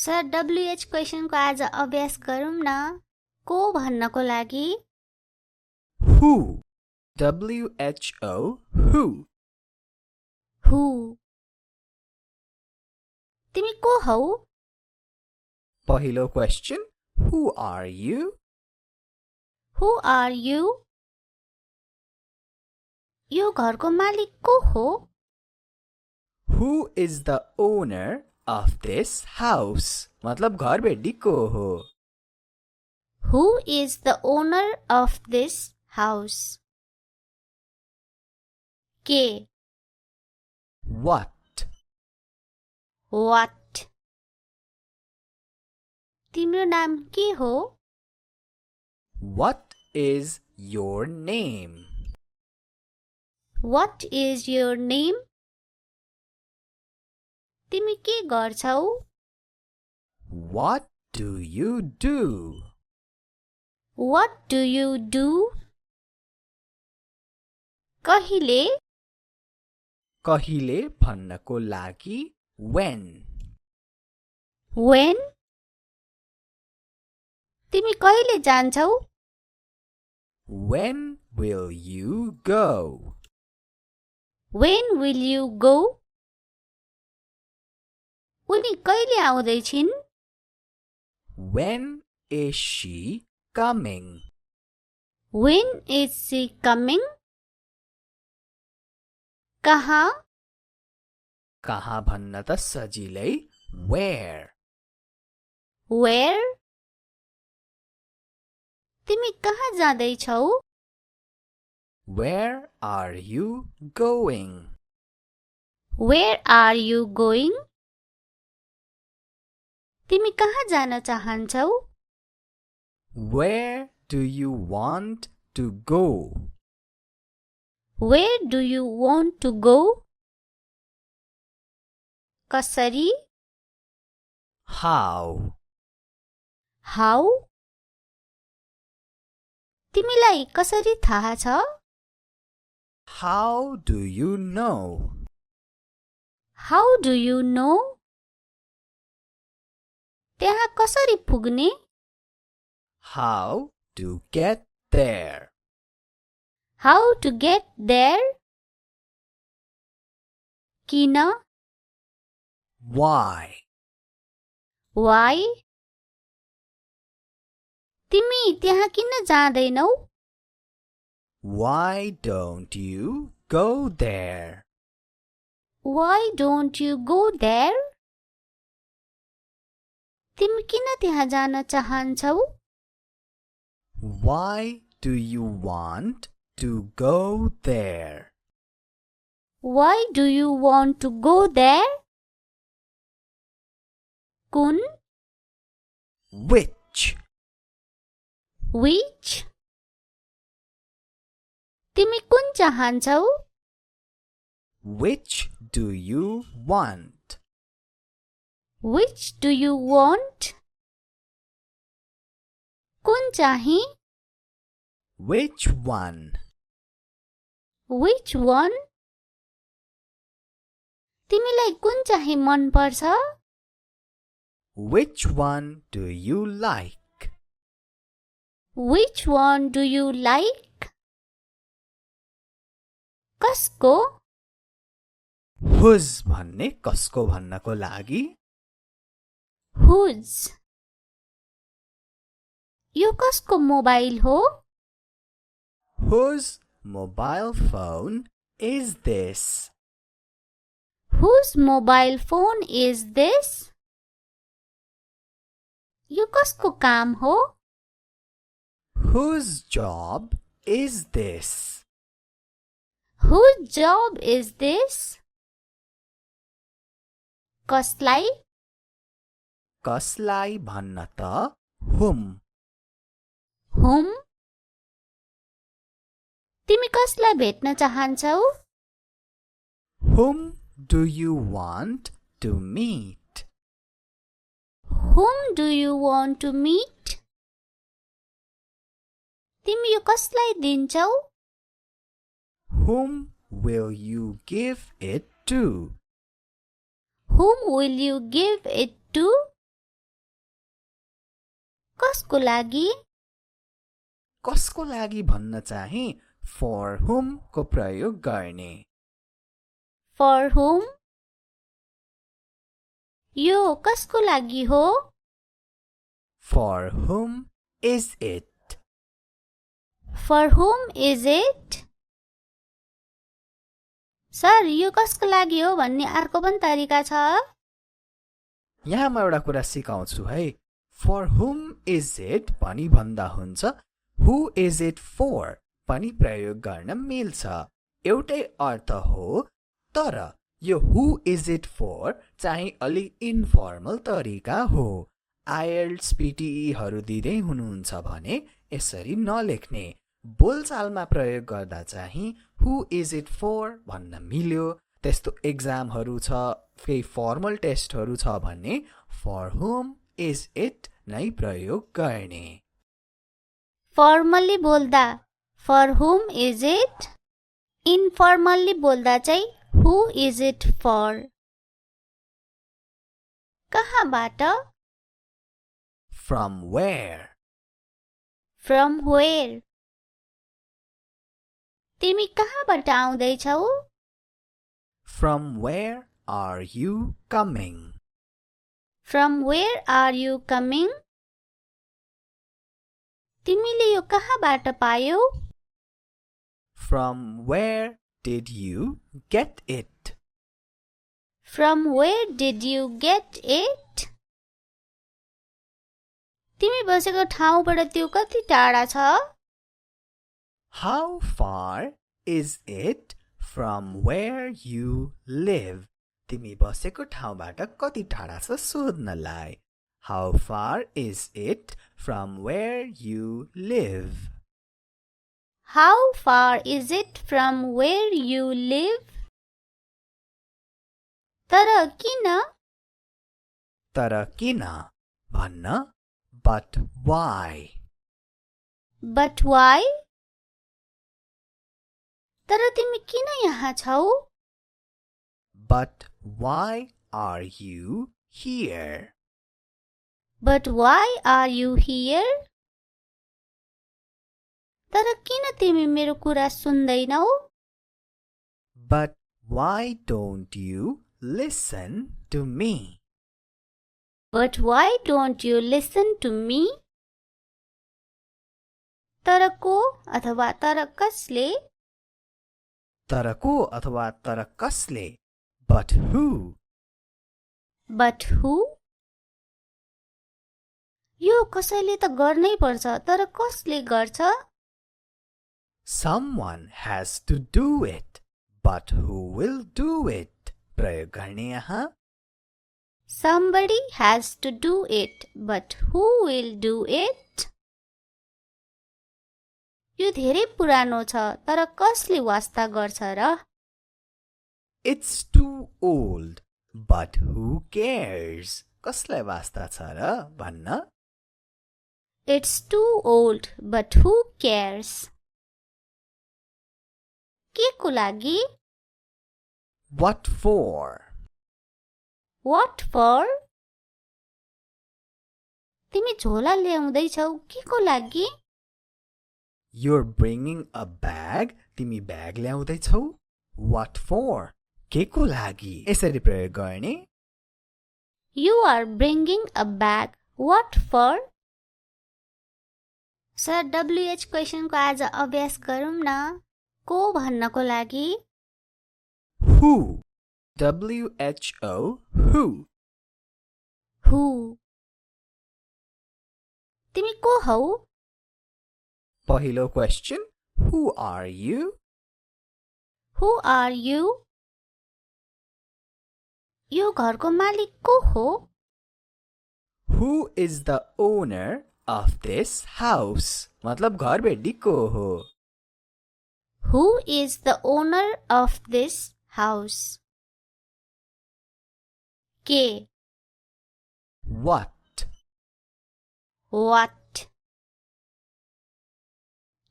Sir WH क्वेशनको आज अभ्यास गरौँ न को भन्नको लागि Who? WHO. Who? हु तिमी को हौ पहिलो question. Who are you? Who are you यो घरको मालिक को हो Who is the owner of this house? मतलब घर भेटी को हो who is the owner of this house के What? वाट तिम्रो नाम के हो What is your name? What is your name तिमी के गर्छौ What do you do? What do you do कहिले कहिले भन्नको लागि when. When तिमी कहिले जान्छौ When will you go? When will you go उनी कहिले आउँदैछिन् When is she coming? When is she coming कहाँ कहाँ भन्न त सजिलै where. Where तिमी कहाँ जाँदैछौ Where are you going? Where are you going तिमी कहाँ जान चाहन्छौ Where do you want to go? Where do you want to go कसरी How? How तिमीलाई कसरी थाहा छ How do you know? How do you know त्यहाँ कसरी पुग्ने How to get there? How to get there किन Why? Why तिमी त्यहाँ किन जाँदैनौ Why don't you go there? Why don't you go there तिमी किन त्यहाँ जान चाहन्छौ Why do you want to go there? Why do you want to go there कुन Which? Which तिमी कुन चाहन्छौ Which do you want? Which do you want कुन चाहिँ Which one? Which one तिमीलाई कुन चाहिँ मन पर्छ Which one do you like? Which one do you like कसको Whose भन्ने कसको भन्नको लागि Whose यो कसको मोबाइल हो Whose mobile phone is this? Whose mobile phone is this यो कसको काम हो Whose job is this? Whose job is this कसलाई कसलाई भन्न त whom. whom तिमी कसलाई भेट्न चाहन्छौ Whom do you want to meet? Whom do you want to meet तिमी यो कसलाई दिन्छौ Whom will you give it to? Whom will you give it to कसको लागि? कसको लागि भन्न चाहिँ for whom को प्रयोग गर्ने. For whom? यो कसको लागि हो? For whom is it? For whom is it? Sir, यो कसको लागि हो भन्ने अर्को पनि तरिका छ. यहाँ म एउटा कुरा सिकाउँछु है. For whom is it पनि भन्दा हुन्छ. Who is it for पनि प्रयोग गर्न मिल्छ. एउटै अर्थ हो, तर यो who is it for चाहिँ अलि इन्फर्मल तरिका हो. आइएल्ट्स पिटिईहरू दिँदै हुनुहुन्छ भने यसरी नलेख्ने. बोलचालमा प्रयोग गर्दा चाहिँ who is it for भन्न मिल्यो. त्यस्तो एक्जामहरू छ, केही फर्मल टेस्टहरू छ भने for whom is it नै प्रयोग गर्ने. फर्मल्ली बोल्दा for whom is it? Informally बोल्दा चाहिँ who is it for? कहाँबाट? From where? From where? तिमी कहाँबाट आउँदैछौ? From where are you coming? From where are you coming? तिमीले यो कहाँबाट पायौ? From where did you get it? From where did you get it? तिमी बसेको ठाउँबाट त्यो कति टाढा छ? How far is it from where you live? तिमी बसेको ठाउँबाट कति टाढा छ सोध्नलाई. How far is it from where you live? How far is it from where you live? तर किन? तर किन भन्न but why? But why? तर तिमी किन यहाँ छौ? But why are you here? But why are you here? तर किन तिमी मेरो कुरा सुन्दैनौ? But why don't you listen to me? But why don't you listen to me? तर को अथवा तर कसले? तर को अथवा तर कसले? But who? But who? यो कसैले त गर्नै पर्छ, तर कसले गर्छ? Someone has to do it, but who will do it? प्रयोग गर्ने यहाँ. Somebody has to do it, but who will do it? यो धेरै पुरानो छ, तर कसले वास्ता गर्छ र? It's too old, but who cares? कसलाई वास्ता छ र भन्न? It's too old, but who cares? के को लागि? What for? What for? तिमी झोला ल्याउँदैछौ के को लागि? You're bringing a bag. तिमी ब्याग ल्याउँदैछौ. What for? के को लागि? यसरी प्रयोग गर्ने. You are bringing a bag. What for? Sir, WH क्वेशनको आज अभ्यास गरौँ न. को भन्नको लागि? Who? WHO. Who? Who? तिमी को हौ? पहिलो question. Who are you? Who are you? यो घरको मालिक को हो? Who is the owner of this house? मतलब घर भेटी को हो? Who is the owner of this house? के? What? What?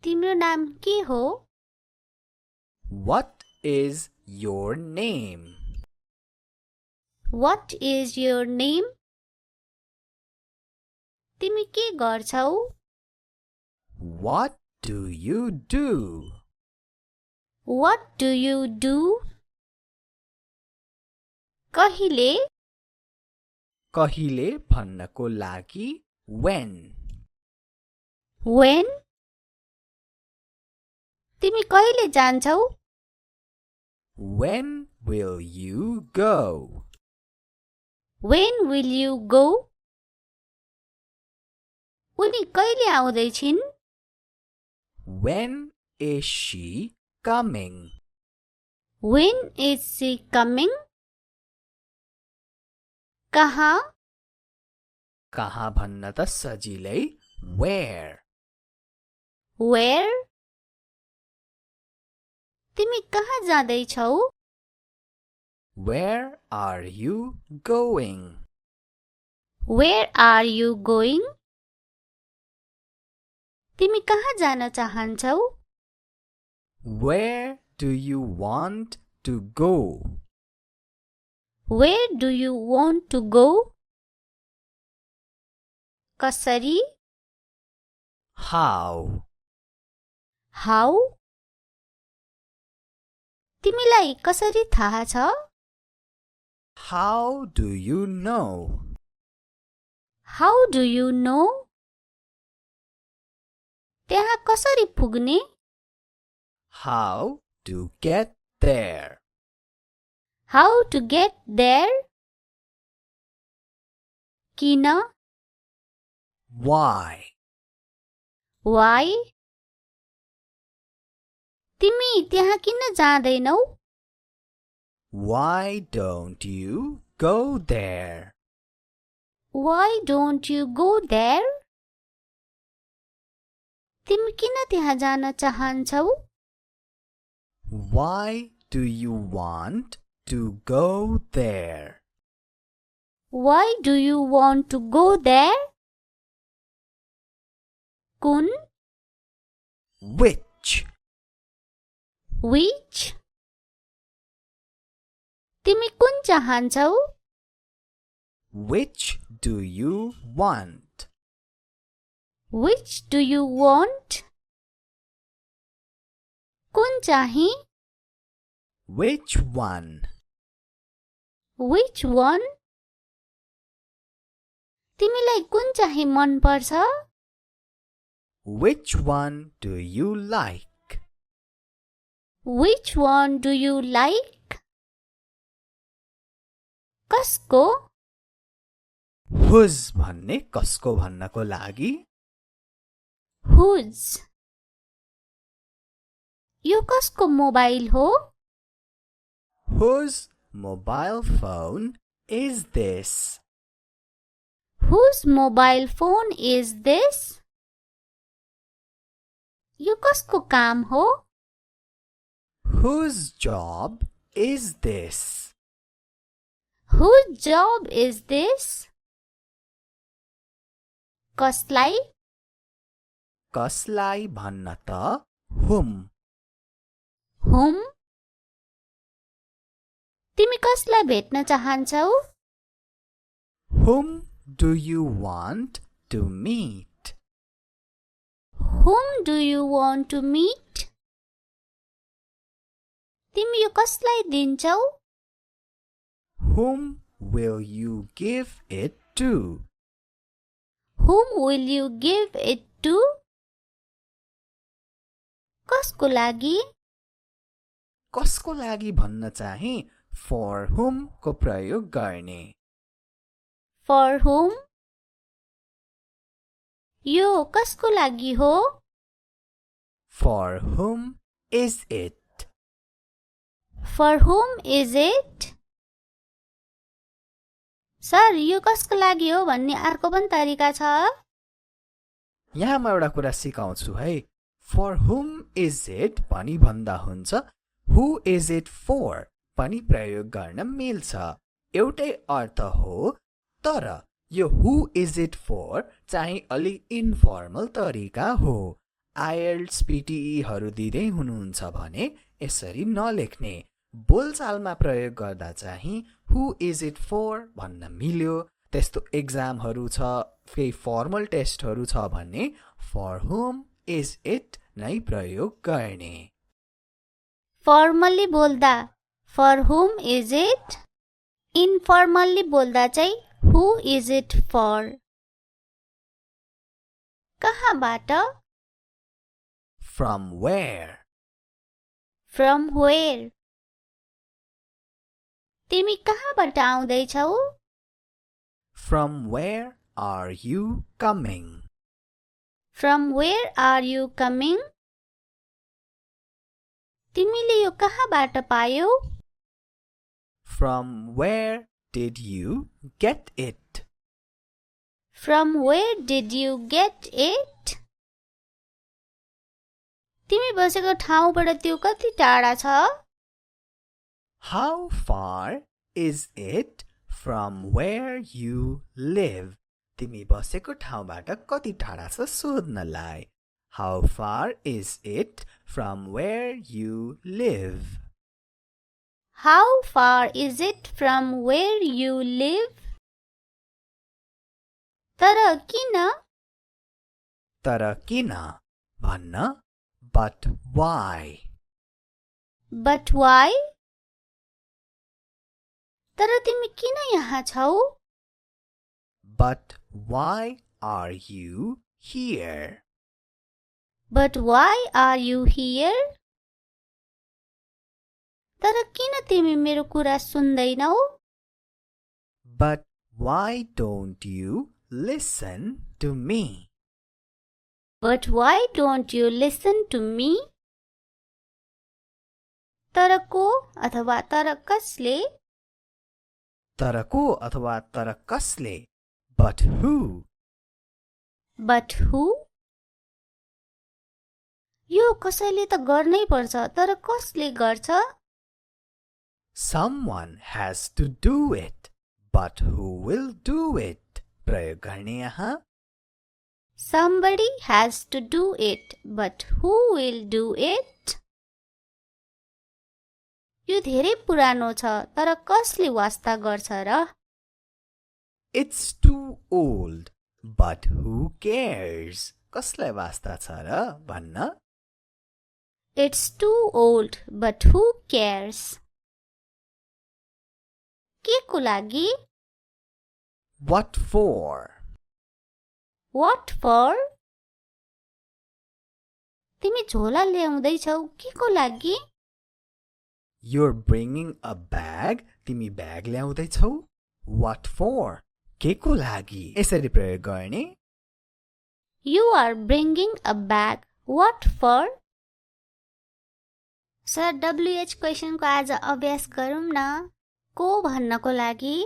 तिम्रो नाम के हो? What is your name? What is your name? तिमी के गर्छौ? What do you do? What do you do? कहिले कहिले भन्नको लागि when. When? तिमी कहिले जान्छौ? When will you go? When will you go? उनी कहिले आउँदैछिन्? When is she coming? When is she coming? कहाँ? कहाँ भन्न त सजिलै where. Where? तिमी कहाँ जाँदैछौ? Where are you going? Where are you going? तिमी कहाँ जान चाहन्छौ? Where do you want to go? Where do you want to go? कसरी? How? How? तिमीलाई कसरी थाहा छ? How do you know? How do you know? त्यहाँ कसरी पुग्ने? How to get there? How to get there? किन? Why? Why? तिमी त्यहाँ किन जाँदैनौ? Why don't you go there? Why don't you go there? तिमी किन त्यहाँ जान चाहन्छौ? Why do you want to go there? Why do you want to go there? कुन? Which? Which? तिमी कुन चाहन्छौ? Which do you want? Which do you want? कुन चाहिँ? Which one? Which one? तिमीलाई कुन चाहिँ मन पर्छ? Which one do you like? Which one do you like? कसको? Whose भन्ने कसको भन्नको लागि Whose? यो कसको मोबाइल हो? Whose mobile phone is this? Whose mobile phone is this? यो कसको काम हो? Whose job is this? Whose job is this? कसलाई? कसलाई भन्न त whom. Whom? तिमी कसलाई भेट्न चाहन्छौ? Whom do you want to meet? Whom do you want to meet? तिमी यो कसलाई दिन्छौ? Whom will you give it to? Whom will you give it to? कसको लागि? कसको लागि भन्न चाहिँ for whom को प्रयोग गर्ने. For whom? यो कसको लागि हो? For whom is it? For whom is it? Sir यो कसको लागि हो भन्ने अर्को पनि तरिका छ. यहाँ म एउटा कुरा सिकाउँछु है. For whom is it पनि भन्दा हुन्छ. Who is it for पनि प्रयोग गर्न मिल्छ. एउटै अर्थ हो, तर यो who is it for चाहिँ अलि इन्फर्मल तरिका हो. IELTS PTE हरू दिँदै हुनुहुन्छ भने यसरी नलेख्ने. बोलचालमा प्रयोग गर्दा चाहिँ who is it for भन्न मिल्यो, त्यस्तो एक्जामहरू छ, केही फर्मल टेस्टहरू छ भने फर हुम इज इट नै प्रयोग गर्ने। फर्मल्ली बोल्दा फर हुम इज इट, इन्फर्मल्ली बोल्दा चाहिँ हु इज इट फर। कहाँबाट? From where. From where. तिमी कहाँबाट आउँदैछौ? From where are you coming? From where are you coming? तिमीले यो कहाँबाट पायौ? From where did you get it? From where did you get it? तिमी बसेको ठाउँबाट त्यो कति टाढा छ? How far is it from where you live? तिमी बसेको ठाउँबाट कति टाढा छ सोध्नलाई। How far is it from where you live? How far is it from where you live? तर किन? तर किन भन्न but why? But why? तर तिमी किन यहाँ छौ? But why are you here? But why are you here? तर किन तिमी मेरो कुरा सुन्दैनौ? But why don't you listen to me? But why don't you listen to me? तर को अथवा तर कसले? तर को अथवा तर कसले? But who? But who? यो कसैले त गर्नै पर्छ, तर कसले गर्छ? Someone has to do it, but who will do it? प्रयोग गर्ने यहाँ Somebody has to do it, but who will do it? यो धेरै पुरानो छ, तर कसले वास्ता गर्छ र? It's too old, but who cares? कसलाई वास्ता छ र भन्न It's too old, but who cares? के को लागि? What for? What for? तिमी झोला ल्याउँदैछौ के को लागि? You're bringing a bag. तिमी ब्याग ल्याउँदैछौ? What for? के को लागि? यसरी प्रयोग गर्ने You are bringing a bag. What for? Sir WH क्वेशनको आज अभ्यास गरौँ न। को भन्नको लागि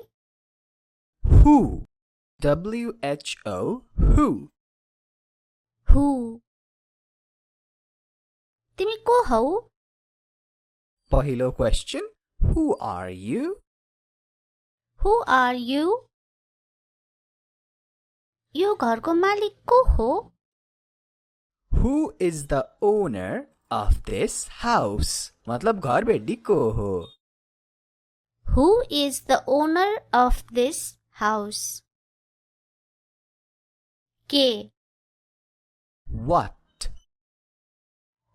Who? WHO. Who? Who? तिमी को हौ? पहिलो question. Who are you? Who are you? यो घरको मालिक को हो? Who is the owner of this house? मतलब घर भेटी को हो? Who is the owner of this house? के What?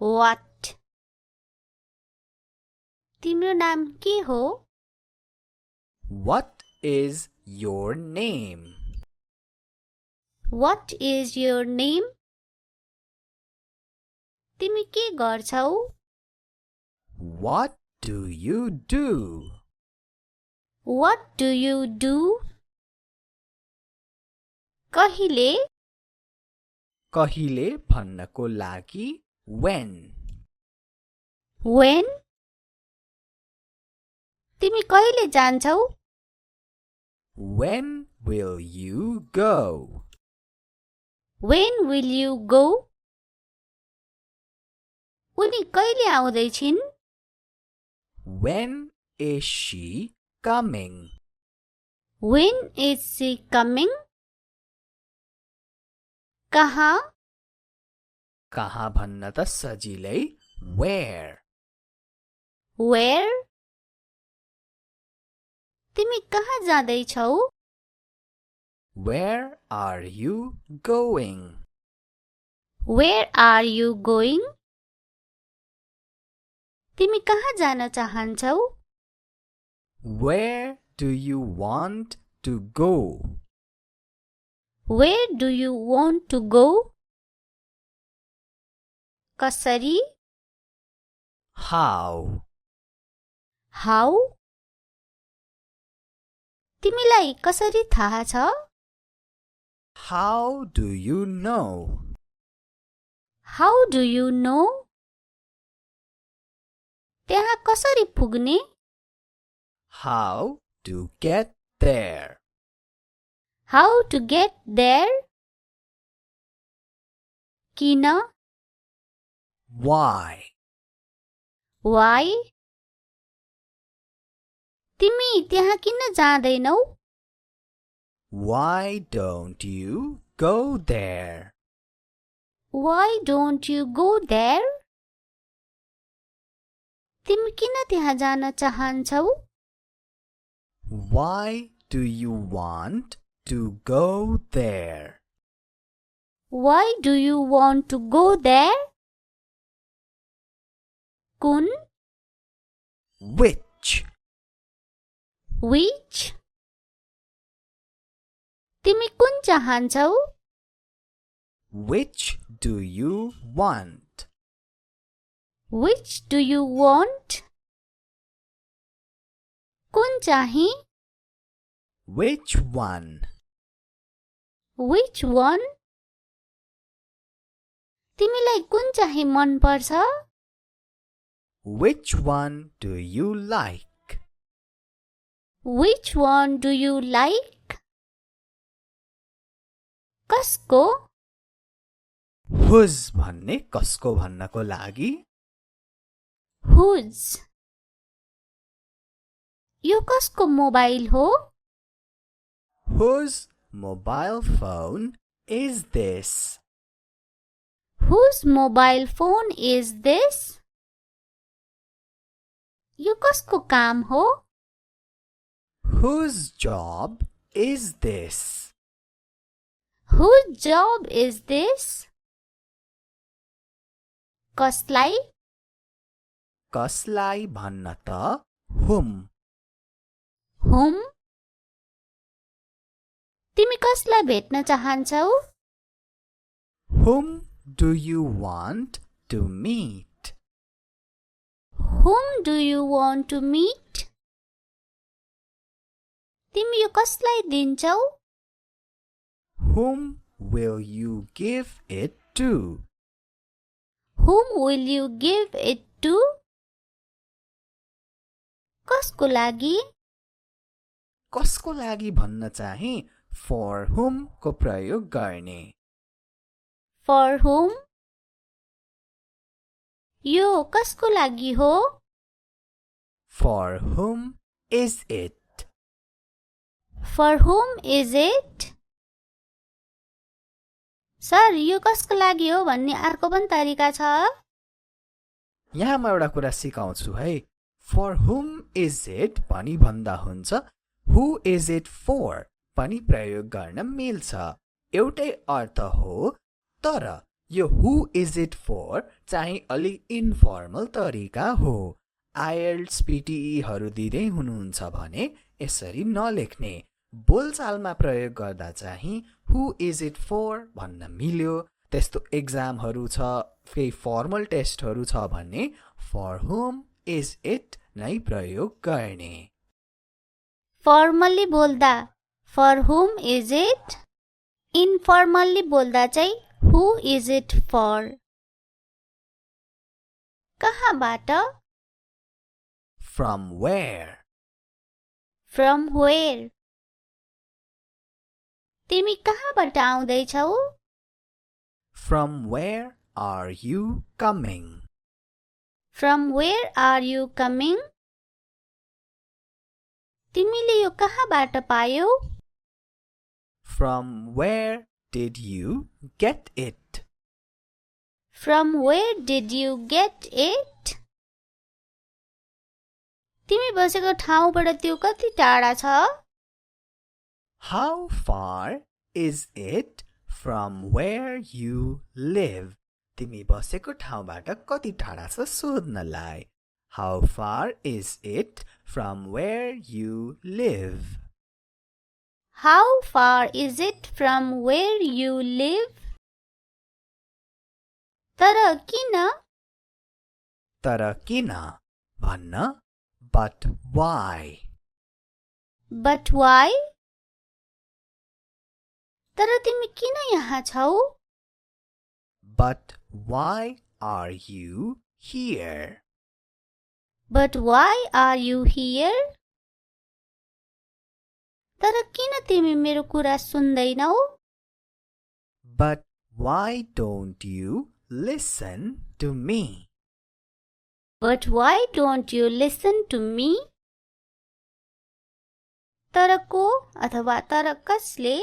What? तिम्रो नाम के हो? What is your name? What is your name? तिमी के गर्छौ? What do you do? What do you do? कहिले कहिले भन्नको लागि when. When? तिमी कहिले जान्छौ? When will you go? When will you go? उनी कहिले आउँदैछिन्? When is she coming? When is she coming? कहाँ? कहाँ भन्न त सजिलै where. Where? तिमी कहाँ जाँदैछौ? Where are you going? Where are you going? तिमी कहाँ जान चाहन्छौ? Where do you want to go? Where do you want to go? कसरी? How? How? तिमीलाई कसरी थाहा छ? How do you know? How do you know? त्यहाँ कसरी पुग्ने? How to get there? How to get there? किन? Why? Why? तिमी त्यहाँ किन जाँदैनौ? Why don't you go there? Why don't you go there? तिमी किन त्यहाँ जान चाहन्छौ? Why do you want to go there? Why do you want to go there? कुन? Which? Which? तिमी कुन चाहन्छौ? Which do you want? Which do you want? कुन चाहिँ? Which one? Which one? तिमीलाई कुन चाहिँ मन पर्छ? Which one do you like? Which one do you like? कसको? Whose भन्ने कसको भन्नको लागि? Whose? यो कसको मोबाइल हो? Whose mobile phone is this? Whose mobile phone is this? यो कसको काम हो? Whose job is this? Whose job is this? कसलाई? कसलाई भन्न त whom? Whom? तिमी कसलाई भेट्न चाहन्छौ? Whom do you want to meet? Whom do you want to meet? तिमी यो कसलाई दिन्छौ? Whom will you give it to? Whom will you give it to? कसको लागि? कसको लागि भन्न चाहिँ for whom को प्रयोग गर्ने. For whom? यो कसको लागि हो? For whom is it? For whom is it? Sir यो कसको लागि हो भन्ने अर्को पनि तरिका छ. यहाँ म एउटा कुरा सिकाउँछु है. For whom is it पनि भन्दा हुन्छ. Who is it for पनि प्रयोग गर्न मिल्छ. एउटै अर्थ हो, तर यो who is it for चाहिँ अलि इन्फर्मल तरिका हो. IELTS PTE हरू दिँदै हुनुहुन्छ भने यसरी नलेख्ने. बोलचालमा प्रयोग गर्दा चाहिँ who is it for भन्न मिल्यो. त्यस्तो एक्जामहरू छ, केही फर्मल टेस्टहरू छ भने for whom is it नै प्रयोग गर्ने. फर्मल्ली बोल्दा for whom is it? Informally बोल्दा चाहिँ who is it for? कहाँबाट? From where? From where? तिमी कहाँबाट आउँदैछौ? From where are you coming? From where are you coming? तिमीले यो कहाँबाट पायौ? From where did you get it? From where did you get it? तिमी बसेको ठाउँबाट त्यो कति टाढा छ? How far is it from where you live? तिमी बसेको ठाउँबाट कति टाढा छ सोध्नलाई. How far is it from where you live? How far is it from where you live? तर किन? तर किन भन्न. But why? But why? तर तिमी किन यहाँ छौ? But why are you here? But why are you here? तर किन तिमी मेरो कुरा सुन्दैनौ? But why don't you listen to me? But why don't you listen to me? तर को अथवा तर कसले?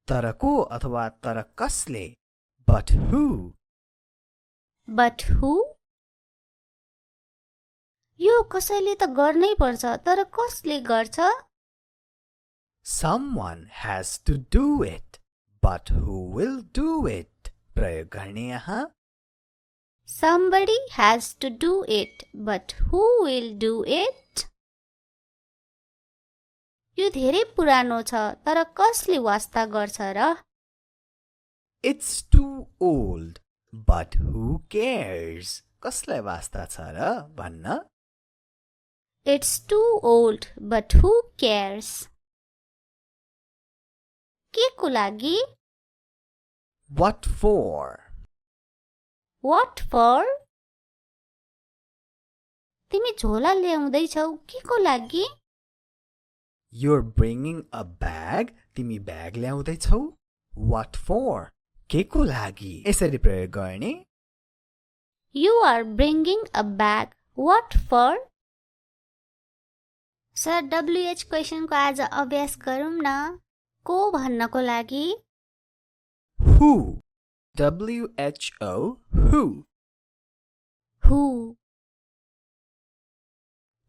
तर को अथवा तर कसले. But who? But who? यो कसैले त गर्नै पर्छ तर कसले गर्छ? Someone has to do it. But who will do it? प्रयोग गर्ने यहाँ. Somebody has to do it, but who will do it? यो धेरै पुरानो छ तर कसले वास्ता गर्छ र? It's too old. But who cares? कसलाई वास्ता छ र भन्न. It's too old, but who cares? के को लागि? What for? What for? तिमी झोला ल्याउँदैछौ के को लागि? You're bringing a bag. तिमी ब्याग ल्याउँदैछौ. What for? के को लागि? यसरी प्रयोग गर्ने. You are bringing a bag. What for? Sir WH question को आज अभ्यास गरौँ न. को भन्नको लागि. Who? WHO. Who? Who?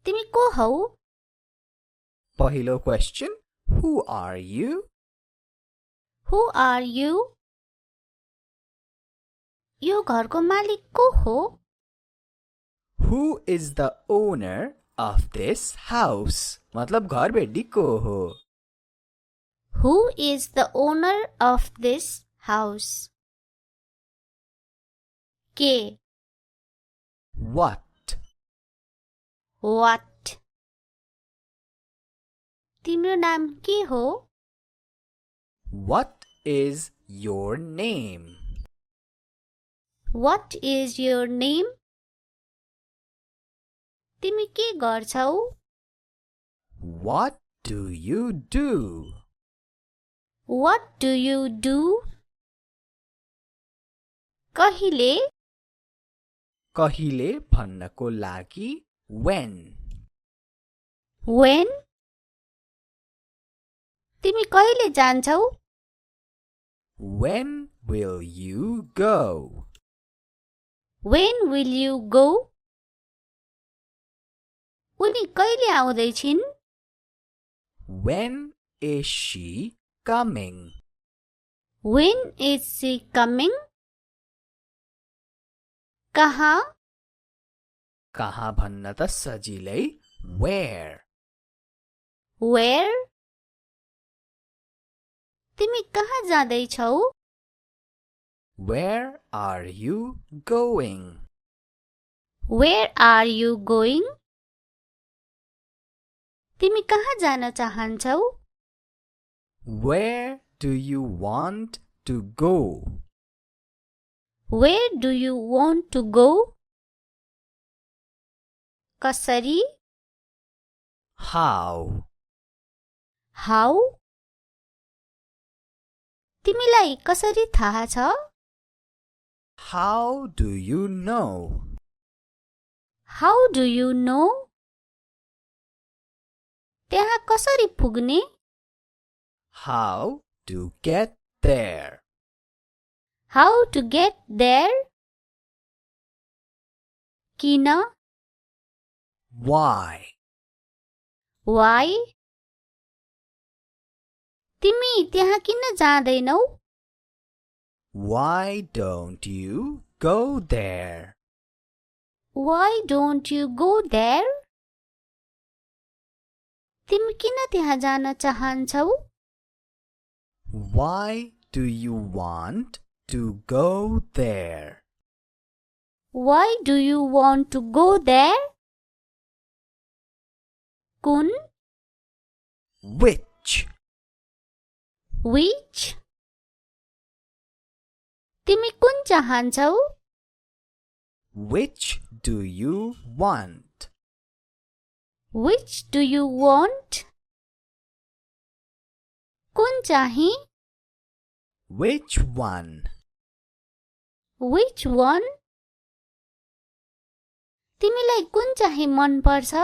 तिमी को हौ? पहिलो question. Who are you? Who are you? यो घरको मालिक को हो? Who is the owner of this house? मतलब घर बेडी को हो. Who is the owner of this house? के. What? What? तिम्रो नाम के हो? What is your name? What is your name? तिमी के गर्छौ? What do you do? What do you do? कहिले? कहिले भन्नको लागि when. When? तिमी कहिले जान्छौ? When will you go? When will you go? उनी कहिले आउँदैछिन्? When is she coming? When is she coming? कहाँ? कहाँ भन्न त सजिलै. Where? Where? तिमी कहाँ जाँदैछौ? Where are you going? Where are you going? तिमी कहाँ जान चाहन्छौ? Where do you want to go? Where do you want to go? कसरी? How? How? तिमीलाई कसरी थाहा छ? How do you know? How do you know? त्यहाँ कसरी पुग्ने? How to get there? How to get there? किन? Why? Why? तिमी त्यहाँ किन जाँदैनौ? Why don't you go there? Why don't you go there? तिमी किन त्यहाँ जान चाहन्छौ? Why do you want to go there? Why do you want to go there? कुन? Which? Which? तिमी कुन चाहन्छौ? Which do you want? Which do you want? कुन चाहिँ? Which one? Which one? तिमीलाई कुन चाहिँ मन पर्छ?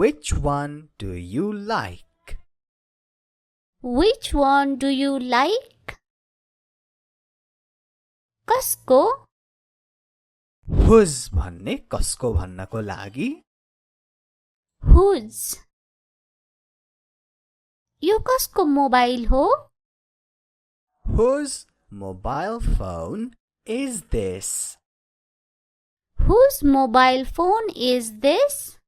Which one do you like? Which one do you like? कसको? Whose भन्ने कसको भन्नको लागि Whose? यो कसको मोबाइल हो? Whose mobile phone is this? Whose mobile phone is this?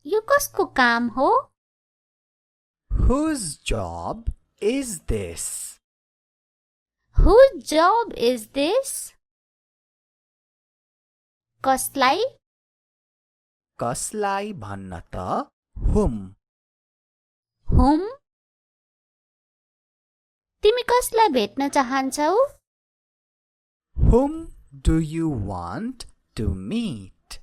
यो कसको काम हो? Whose job is this? Whose job is this? कसलाई? कसलाई भन्न त whom? Whom? तिमी कसलाई भेट्न चाहन्छौ? Whom do you want to meet?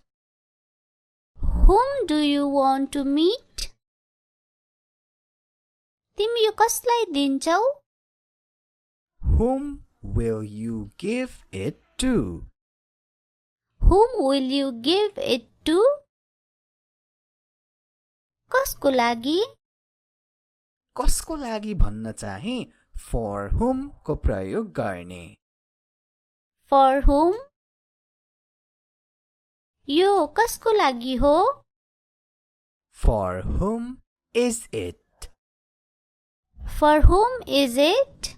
Whom do you want to meet? तिमी यो कसलाई दिन्छौ? Whom will you give it to? Whom will you give it to? कसको लागि? कसको लागि भन्न चाहिँ for whom को प्रयोग गर्ने For whom? यो कसको लागि हो? For whom is it? For whom is it?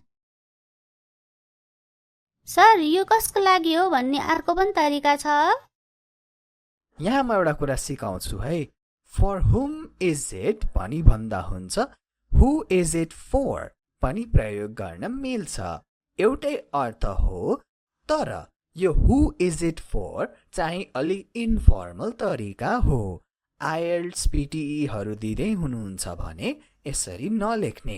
Sir यो कसको लागि हो भन्ने अर्को पनि तरिका छ? यहाँ म एउटा कुरा सिकाउँछु है For whom is it पनि भन्दा हुन्छ Who is it for पनि प्रयोग गर्न मिल्छ एउटै अर्थ हो तर यो Who is it for चाहिँ अलि इन्फर्मल तरिका हो IELTS PTE हरू दिँदै हुनुहुन्छ भने यसरी नलेख्ने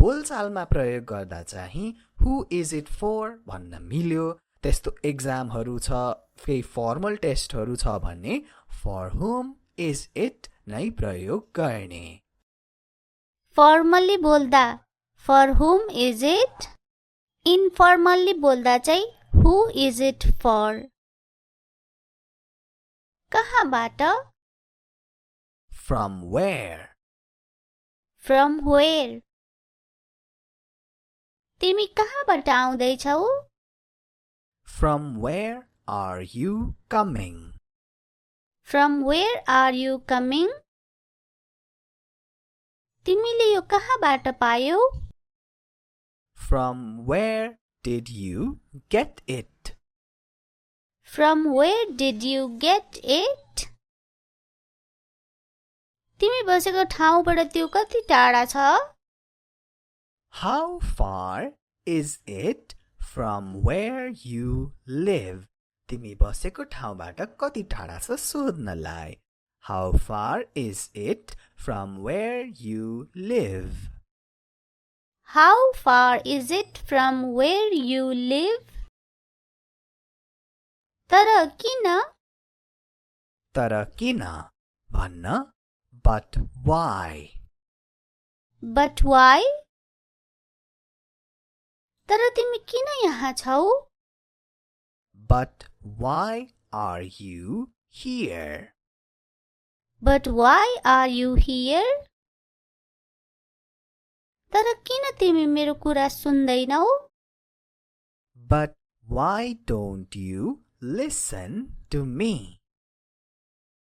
बोलचालमा प्रयोग गर्दा चाहिँ Who is it for भन्न मिल्यो त्यस्तो एक्जामहरू छ केही फर्मल टेस्टहरू छ भने For whom is it नै प्रयोग गर्ने फर्मल्ली बोल्दा For whom is it? Informally बोल्दा चाहिँ Who is it for? कहाँबाट? From where? From where? तिमी कहाँबाट आउँदैछौ? From where are you coming? From where are you coming? तिमीले यो कहाँबाट पायौ? From where did you get it? From where did you get it? तिमी बसेको ठाउँबाट त्यो कति टाढा छ? How far is it from where you live? तिमी बसेको ठाउँबाट कति टाढा छ सोध्नलाई How far is it from where you live? How far is it from where you live? तर किन? तर किन भन्न But why? But why? तर तिमी किन यहाँ छौ? But why are you here? But why are you here? तर किन तिमी मेरो कुरा सुन्दैनौ? But why don't you listen to me?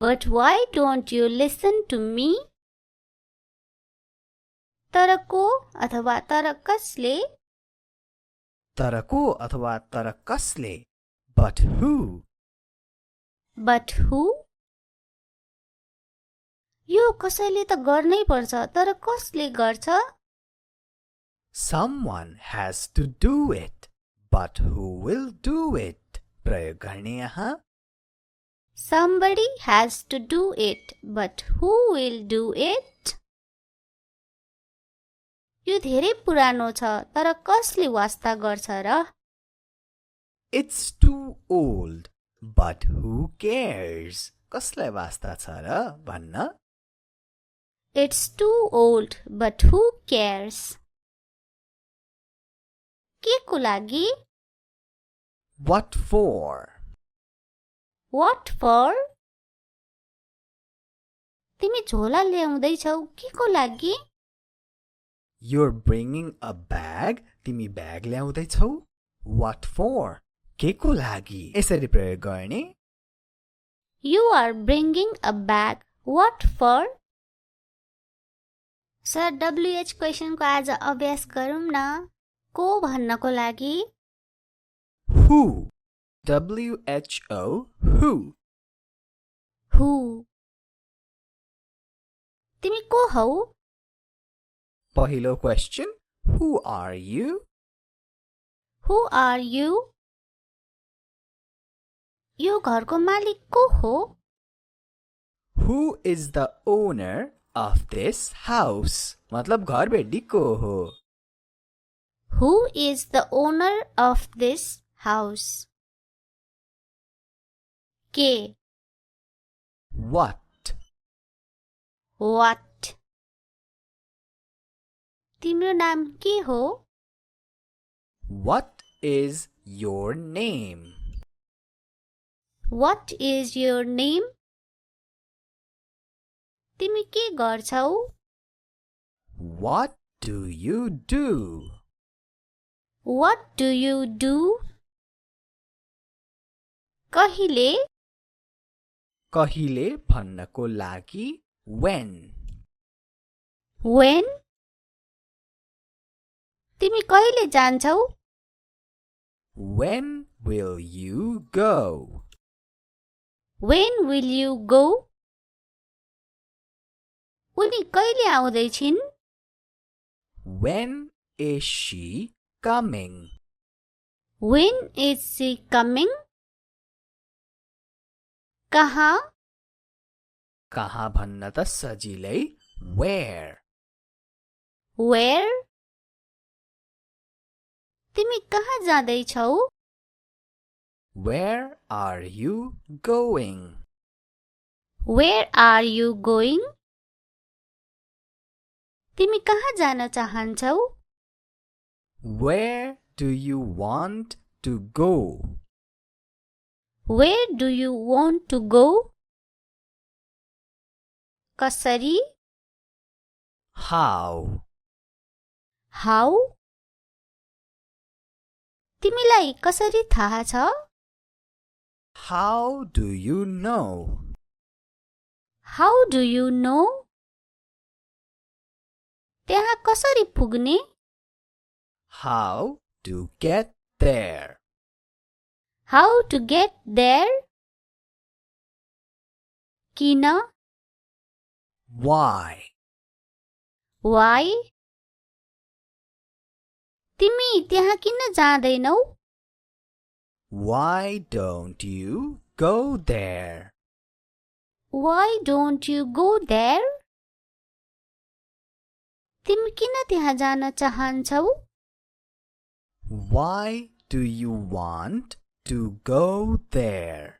But why don't you listen to me? तर को अथवा तर कसले तर को अथवा तर कसले but who but who यो कसैले त गर्नै पर्छ तर कसले गर्छ someone has to do it but who will do it प्रयोग गर्ने यहाँ somebody has to do it but who will do it यो धेरै पुरानो छ तर कसले वास्ता गर्छ र it's too old but who cares कसलाई वास्ता छ र भन्न it's too old but who cares के को लागि what for what for तिमी झोला ल्याउँदै छौ के को लागि you're bringing a bag तिमी ब्याग ल्याउँदै छौ what for के को लागि यसरी प्रयोग गर्ने you are bringing a bag what for sir WH question को आज अभ्यास गरौँ न को भन्नको लागि who WHO who who तिमी को हौ पहिलो question who are you who are you यो घरको मालिक को हो who is the owner of this house मतलब घर बेडी को हो who is the owner of this house के what what तिम्रो नाम के हो what is your name what is your name तिमी के गर्छौ what do you do what do you do कहिले कहिले भन्नको लागि when when तिमी कहिले जान्छौ when will you go when will you go उनी कहिले आउँदैछिन् when is she coming when is she coming कहाँ कहाँ भन्न त सजिलै where where तिमी कहाँ जाँदैछौ where are you going where are you going तिमी कहाँ जान चाहन्छौ where do you want to go where do you want to go कसरी how how तिमीलाई कसरी थाहा छ how do you know how do you know त्यहाँ कसरी पुग्ने how to get there how to get there किन why why तिमी त्यहाँ किन जाँदैनौ why don't you go there why don't you go there तिमी किन त्यहाँ जान चाहन्छौ why do you want to go there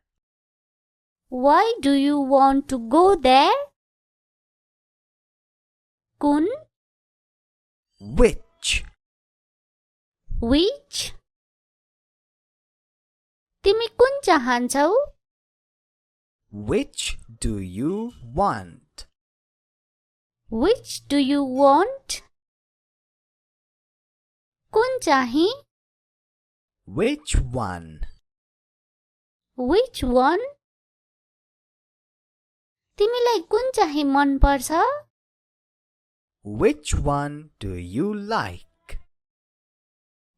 why do you want to go there कुन which which तिमी कुन चाहन्छौ which do you want which do you want कुन चाहिँ which one which one तिमीलाई कुन चाहिँ मन पर्छ Which one do you like?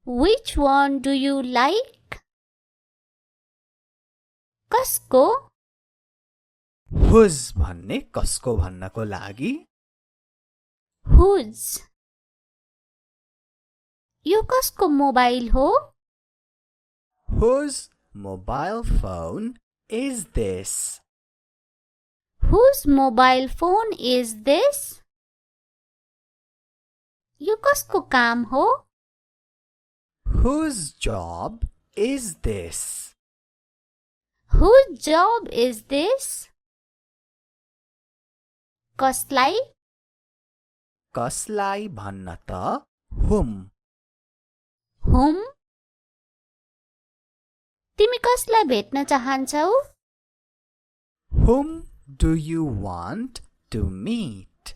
Which one do you like? कसको? Whose भन्ने कसको भन्नको लागि Whose? यो कसको मोबाइल हो? Whose mobile phone is this? Whose mobile phone is this? यो कसको काम हो? Whose job is this? Whose job is this? कसलाई? कसलाई भन्न त whom. Whom? तिमी कसलाई भेट्न चाहन्छौ? Whom do you want to meet?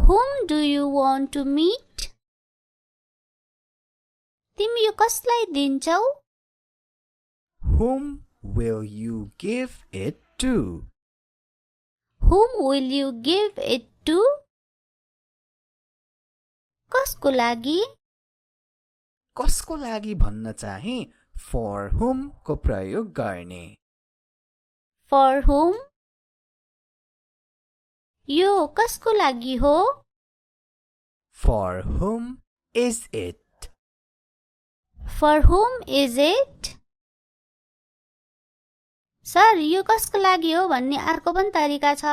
Whom do you want to meet? तिमी यो कसलाई दिन्छौ? Whom will you give it to? Whom will you give it to? कसको लागि? कसको लागि भन्न चाहिँ for whom को प्रयोग गर्ने. For whom? यो कसको लागि हो? For whom is it? For whom is it? Sir यो कसको लागि हो भन्ने अर्को पनि तरिका छ.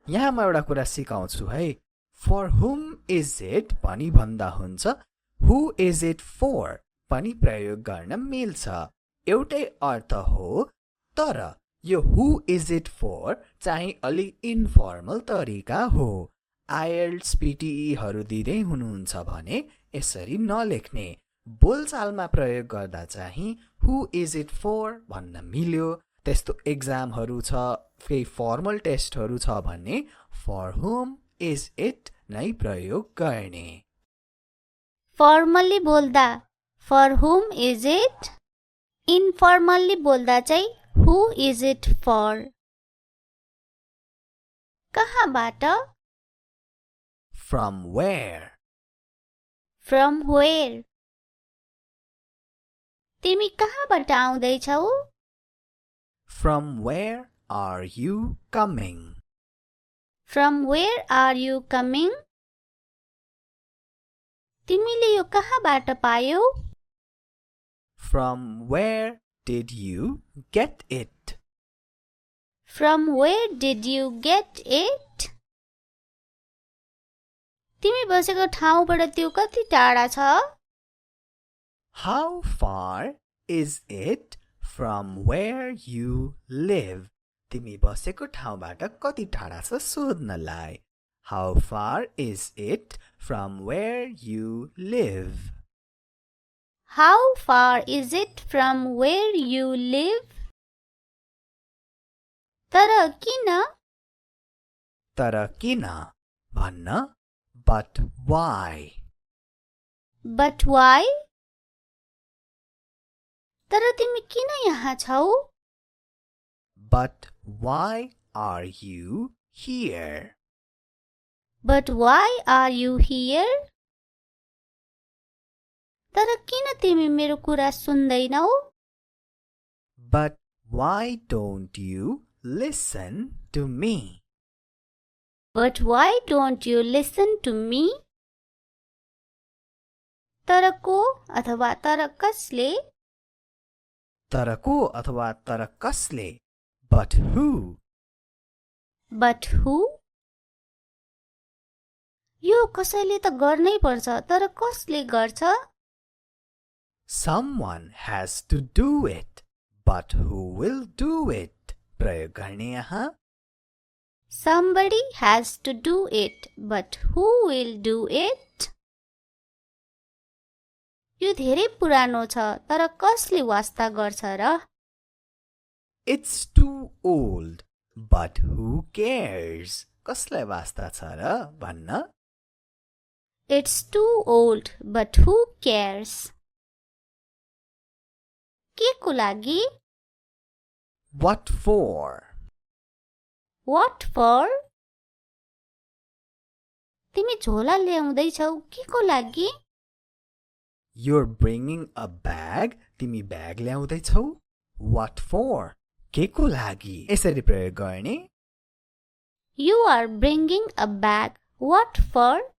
यहाँ म एउटा कुरा सिकाउँछु है. For whom is it पनि भन्दा हुन्छ. Who is it for पनि प्रयोग गर्न मिल्छ. एउटै अर्थ हो, तर यो who is it for चाहिँ अलि इन्फर्मल तरिका हो. IELTS PTE हरू दिँदै हुनुहुन्छ भने यसरी नलेख्ने. बोलचालमा प्रयोग गर्दा चाहिँ who is it for भन्न मिल्यो. त्यस्तो एक्जामहरू छ, केही फर्मल टेस्टहरू छ भने for whom is it नै प्रयोग गर्ने. फर्मल्ली बोल्दा for whom is it? Informally बोल्दा चाहिँ who is it for? कहाँबाट? From where? From where? तिमी कहाँबाट आउँदैछौ? From where are you coming? From where are you coming? तिमीले यो कहाँबाट पायौ? From where did you get it? From where did you get it? तिमी बसेको ठाउँबाट त्यो कति टाढा छ? How far is it from where you live? तिमी बसेको ठाउँबाट कति टाढा छ सोध्नलाई. How far is it from where you live? How far is it from where you live? तर किन? तर किन भन्न but why? But why? तर तिमी किन यहाँ छौ? But why are you here? But why are you here? तर किन तिमी मेरो कुरा सुन्दैनौ? But why don't you listen to me? But why don't you listen to me? तर को अथवा तर कसले? तर को अथवा तर कसले? But who? But who? यो कसैले त गर्नै पर्छ, तर कसले गर्छ? Someone has to do it. But who will do it? प्रयोग गर्ने यहाँ. Somebody has to do it, but who will do it? यो धेरै पुरानो छ, तर कसले वास्ता गर्छ र? It's too old. But who cares? कसलाई वास्ता छ र भन्न? It's too old, but who cares? के को लागि? What for? What for? तिमी झोला ल्याउँदैछौ के को लागि? You're bringing a bag. तिमी ब्याग ल्याउँदैछौ. What for? के को लागि? यसरी प्रयोग गर्ने. You are bringing a bag. What for?